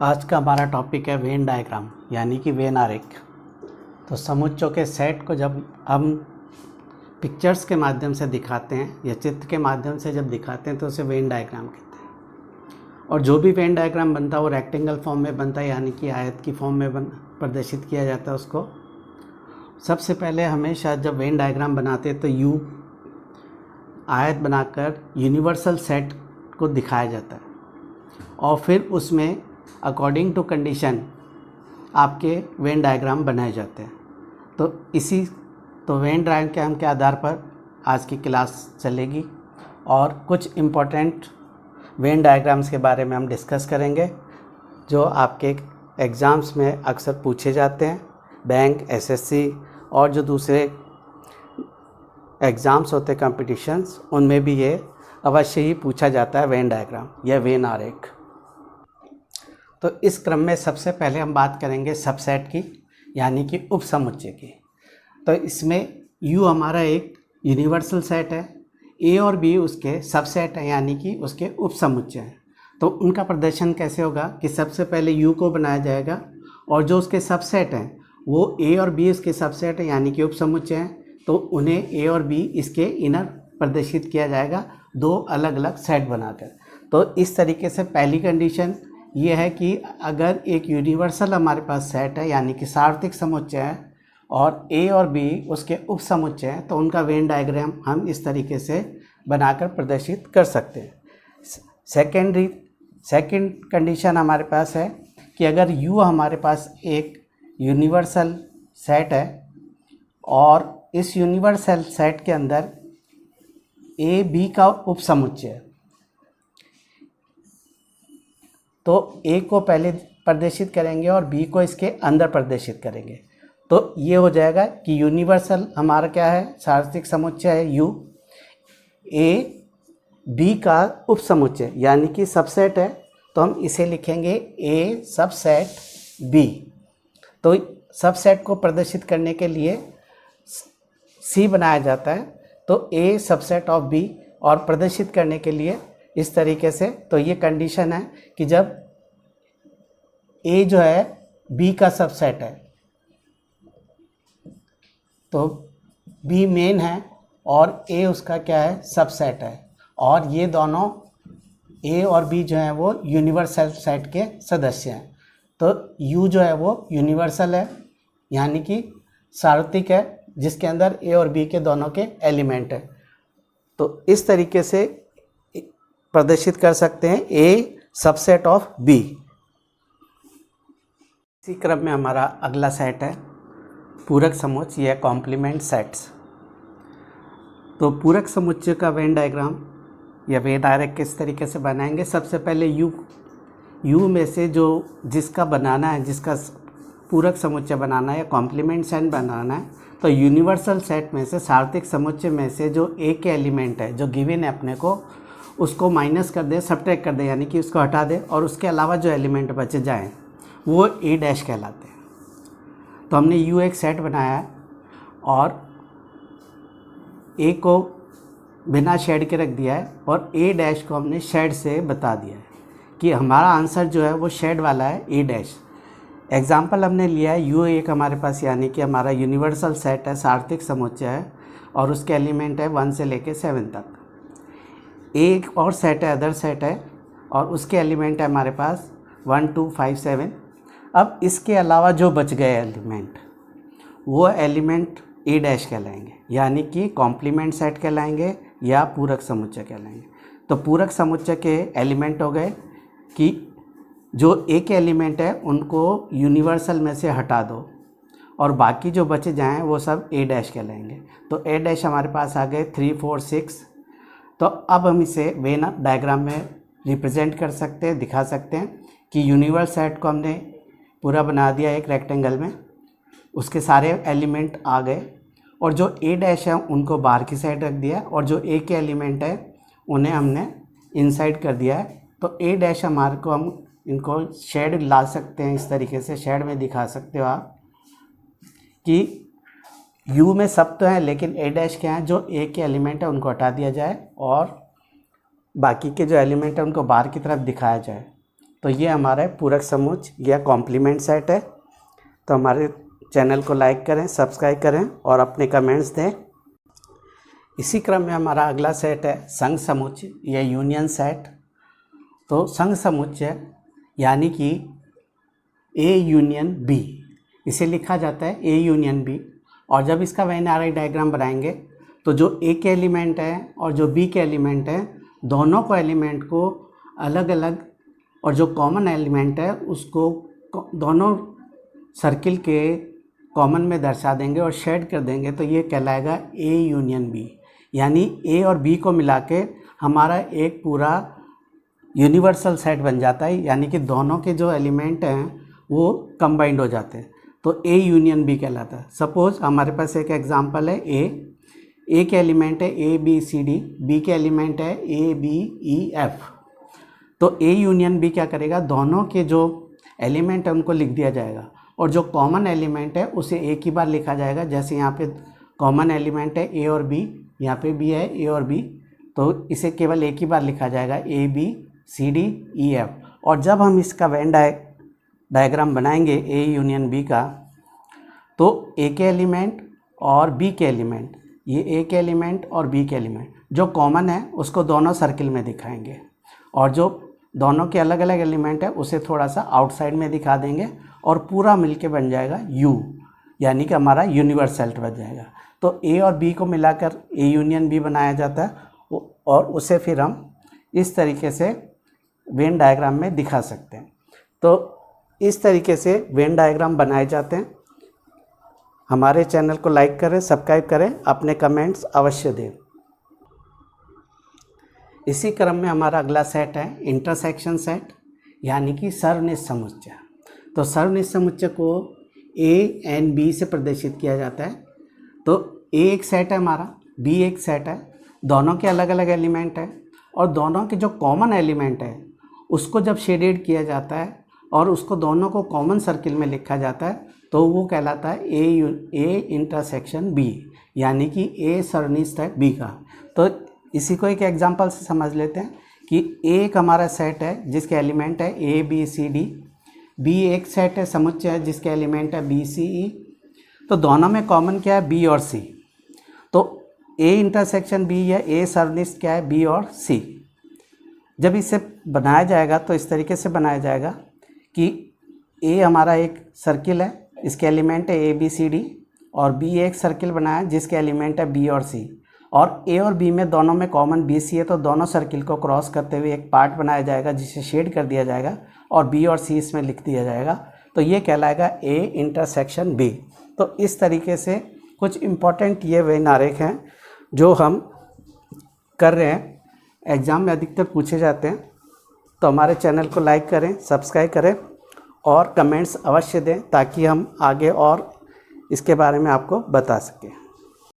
आज का हमारा टॉपिक है वेन डायग्राम यानी कि वेन आरेख। तो समुच्चयों के सेट को जब हम पिक्चर्स के माध्यम से दिखाते हैं या चित्र के माध्यम से जब दिखाते हैं तो उसे वेन डायग्राम कहते हैं। और जो भी वेन डायग्राम बनता है वो रेक्टेंगल फॉर्म में बनता है यानी कि आयत की फॉर्म में प्रदर्शित किया जाता है उसको। सबसे पहले हमेशा जब वेन डायग्राम बनाते हैं तो यू आयत बनाकर यूनिवर्सल सेट को दिखाया जाता है और फिर उसमें अकॉर्डिंग टू कंडीशन आपके वेन डायग्राम बनाए जाते हैं। तो वेन डायग्राम के आधार पर आज की क्लास चलेगी और कुछ इम्पोर्टेंट वेन डायग्राम्स के बारे में हम डिस्कस करेंगे जो आपके एग्ज़ाम्स में अक्सर पूछे जाते हैं। बैंक, एसएससी और जो दूसरे एग्ज़ाम्स होते हैं कॉम्पिटिशन्स, उनमें भी ये अवश्य ही पूछा जाता है वेन डायग्राम या वेन आरेख। तो इस क्रम में सबसे पहले हम बात करेंगे सबसेट की यानी कि उपसमुच्चय की। तो इसमें U हमारा एक यूनिवर्सल सेट है, A और B उसके सबसेट हैं यानी कि उसके उपसमुच्चय हैं। तो उनका प्रदर्शन कैसे होगा कि सबसे पहले U को बनाया जाएगा और जो उसके सबसेट हैं वो A और B इसके सबसेट हैं यानी कि उपसमुच्चय हैं, तो उन्हें A और B इसके इनर प्रदर्शित किया जाएगा दो अलग अलग सेट बनाकर। तो इस तरीके से पहली कंडीशन ये है कि अगर एक यूनिवर्सल हमारे पास सेट है यानी कि सार्वत्रिक समुच्चय है और A और B उसके उपसमुच्चय हैं, तो उनका वेन डायग्राम हम इस तरीके से बनाकर प्रदर्शित कर सकते हैं। सेकंड कंडीशन हमारे पास है कि अगर U हमारे पास एक यूनिवर्सल सेट है और इस यूनिवर्सल सेट के अंदर A B का उपसमुच्चय है, तो A को पहले प्रदर्शित करेंगे और B को इसके अंदर प्रदर्शित करेंगे। तो ये हो जाएगा कि यूनिवर्सल हमारा क्या है, सार्वत्रिक समुच्चय है U, A B का उपसमुच्चय यानी कि सबसेट है, तो हम इसे लिखेंगे A सबसेट B। तो सबसेट को प्रदर्शित करने के लिए C बनाया जाता है, तो A सबसेट ऑफ B और प्रदर्शित करने के लिए इस तरीके से। तो ये कंडीशन है कि जब A जो है B का सबसेट है तो B मेन है और A उसका क्या है, सबसेट है, और ये दोनों A और B जो हैं वो यूनिवर्सल सेट के सदस्य हैं। तो U जो है वो यूनिवर्सल है यानी कि सार्वत्रिक है जिसके अंदर A और B के दोनों के एलिमेंट है। तो इस तरीके से प्रदर्शित कर सकते हैं A सबसेट ऑफ B। इसी क्रम में हमारा अगला सेट है पूरक समुच्चय या कॉम्प्लीमेंट सेट्स। तो पूरक समुच्चय का वेन डायग्राम या वेन आरेख किस तरीके से बनाएंगे। सबसे पहले U में से जो जिसका बनाना है, जिसका पूरक समुच्चय बनाना है या कॉम्प्लीमेंट सेट बनाना है, तो यूनिवर्सल सेट में से सार्वत्रिक समुच्चय में से जो A के एलिमेंट है जो गिवन है अपने को, उसको माइनस कर दे, सब्ट्रैक्ट कर दे यानी कि उसको हटा दे, और उसके अलावा जो एलिमेंट बचे जाएं वो A डैश कहलाते हैं। तो हमने U एक सेट बनाया है और A को बिना शेड के रख दिया है और A डैश को हमने शेड से बता दिया है कि हमारा आंसर जो है वो शेड वाला है A डैश। एग्जाम्पल हमने लिया है U एक हमारे पास यानी कि हमारा यूनिवर्सल सेट है, सार्वत्रिक समुच्चय है और उसके एलिमेंट है 1 से लेके 7 तक। एक और सेट है, अदर सेट है, और उसके एलिमेंट है हमारे पास 1 2 5 7। अब इसके अलावा जो बच गए एलिमेंट वो एलिमेंट A डैश कहलाएंगे यानी कि कॉम्प्लीमेंट सेट कहलाएंगे या पूरक समुच्चय कहलाएंगे। तो पूरक समुच्चय के एलिमेंट हो गए कि जो A के एलिमेंट है उनको यूनिवर्सल में से हटा दो और बाकी जो बचे जाएं वो सब A डैश कहलाएंगे। तो A डैश हमारे पास आ गए 3 4 6। तो अब हम इसे वेन डायग्राम में रिप्रेजेंट कर सकते हैं, दिखा सकते हैं कि यूनिवर्सल सेट को हमने पूरा बना दिया एक रेक्टेंगल में, उसके सारे एलिमेंट आ गए और जो A डैश है उनको बाहर की साइड रख दिया और जो A के एलिमेंट है उन्हें हमने इनसाइड कर दिया है। तो A डैश हमारे को हम इनको शेड ला सकते हैं, इस तरीके से शेड में दिखा सकते हो आप कि U में सब तो हैं लेकिन A डैश क्या है, जो A के एलिमेंट है उनको हटा दिया जाए और बाकी के जो एलिमेंट है उनको बाहर की तरफ दिखाया जाए। तो ये हमारा पूरक समुच्चय या कॉम्प्लीमेंट सेट है। तो हमारे चैनल को लाइक करें, सब्सक्राइब करें और अपने कमेंट्स दें। इसी क्रम में हमारा अगला सेट है संघ समुच्चय या यूनियन सेट। तो संघ समुच्चय यानी कि ए यूनियन बी, इसे लिखा जाता है ए यूनियन बी। और जब इसका वेन आरेख डायग्राम बनाएंगे तो जो ए के एलिमेंट है और जो बी के एलिमेंट है, दोनों को एलिमेंट को अलग अलग, और जो कॉमन एलिमेंट है उसको दोनों सर्किल के कॉमन में दर्शा देंगे और शेड कर देंगे। तो ये कहलाएगा ए यूनियन बी, यानी ए और बी को मिला के हमारा एक पूरा यूनिवर्सल सेट बन जाता है, यानी कि दोनों के जो एलिमेंट हैं वो कंबाइंड हो जाते हैं। तो ए यूनियन बी कहलाता है। सपोज हमारे पास एक एग्जांपल है ए के एलिमेंट है A B C D, B के एलिमेंट है ए बी ई एफ। तो ए यूनियन बी क्या करेगा, दोनों के जो एलिमेंट है उनको लिख दिया जाएगा और जो कॉमन एलिमेंट है उसे एक ही बार लिखा जाएगा। जैसे यहाँ पे कॉमन एलिमेंट है ए और बी, यहाँ पे भी है ए और बी, तो इसे केवल एक ही बार लिखा जाएगा A B C D E F. और जब हम इसका वेन डायग्राम बनाएंगे ए यूनियन बी का, तो ए के एलिमेंट और बी के एलिमेंट, ये ए के एलिमेंट और बी के एलिमेंट जो कॉमन है उसको दोनों सर्किल में दिखाएंगे, और जो दोनों के अलग अलग एलिमेंट है उसे थोड़ा सा आउटसाइड में दिखा देंगे और पूरा मिलके बन जाएगा यू, यानी कि हमारा यूनिवर्सल बन जाएगा। तो ए और बी को मिलाकर ए यूनियन बी बनाया जाता है और उसे फिर हम इस तरीके से वेन डायग्राम में दिखा सकते हैं। तो इस तरीके से वेन डायग्राम बनाए जाते हैं। हमारे चैनल को लाइक करें, सब्सक्राइब करें, अपने कमेंट्स अवश्य दें। इसी क्रम में हमारा अगला सेट है इंटरसेक्शन सेट, यानी कि सर्वनिष्ठ समुच्चय। तो सर्वनिष्ठ समुच्चय को ए एंड बी से प्रदर्शित किया जाता है। तो ए एक सेट है हमारा, बी एक सेट है, दोनों के अलग अलग एलिमेंट है और दोनों के जो कॉमन एलिमेंट है उसको जब शेडेड किया जाता है और उसको दोनों को कॉमन सर्किल में लिखा जाता है तो वो कहलाता है ए इंटरसेक्शन बी, यानी कि ए सर्वनिष्ठ है बी का। तो इसी को एक एग्जांपल से समझ लेते हैं कि ए एक हमारा सेट है जिसके एलिमेंट है A B C D, B एक सेट है समुच्चय है जिसके एलिमेंट है बी सी ई। तो दोनों में कॉमन क्या है, बी और सी। तो ए इंटरसेक्शन बी या ए सर्वनिष्ठ क्या है, बी और सी। जब इसे बनाया जाएगा तो इस तरीके से बनाया जाएगा कि ए हमारा एक सर्किल है, इसके एलिमेंट है ए बी सी डी, और बी एक सर्किल बनाया जिसके एलिमेंट है बी और सी, और ए और बी में दोनों में कॉमन बी सी है। तो दोनों सर्किल को क्रॉस करते हुए एक पार्ट बनाया जाएगा जिसे शेड कर दिया जाएगा और बी और सी इसमें लिख दिया जाएगा। तो ये कहलाएगा ए इंटरसेक्शन बी। तो इस तरीके से कुछ इम्पॉर्टेंट ये वेन आरेख हैं जो हम कर रहे हैं, एग्ज़ाम में अधिकतर पूछे जाते हैं। तो हमारे चैनल को लाइक करें, सब्सक्राइब करें और कमेंट्स अवश्य दें ताकि हम आगे और इसके बारे में आपको बता सकें।